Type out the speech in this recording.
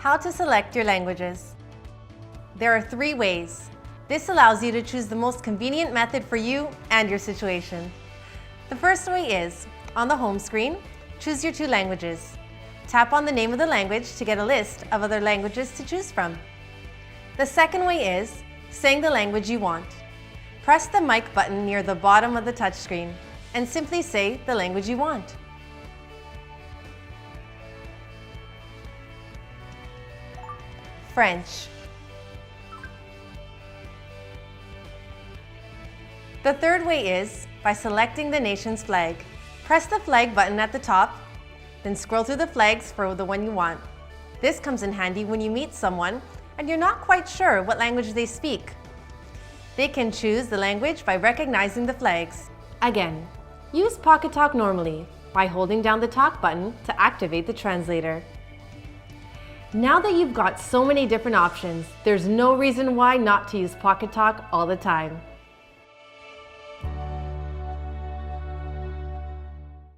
How to select your languages. There are 3 ways. This allows you to choose the most convenient method for you and your situation. The first way is, on the home screen, choose your 2 languages. Tap on the name of the language to get a list of other languages to choose from. The second way is, saying the language you want. Press the mic button near the bottom of the touchscreen and simply say the language you want. French. The third way is by selecting the nation's flag. Press the flag button at the top, then scroll through the flags for the one you want. This comes in handy when you meet someone and you're not quite sure what language they speak. They can choose the language by recognizing the flags. Again, use Pocketalk normally by holding down the talk button to activate the translator. Now that you've got so many different options, there's no reason why not to use Pocketalk all the time.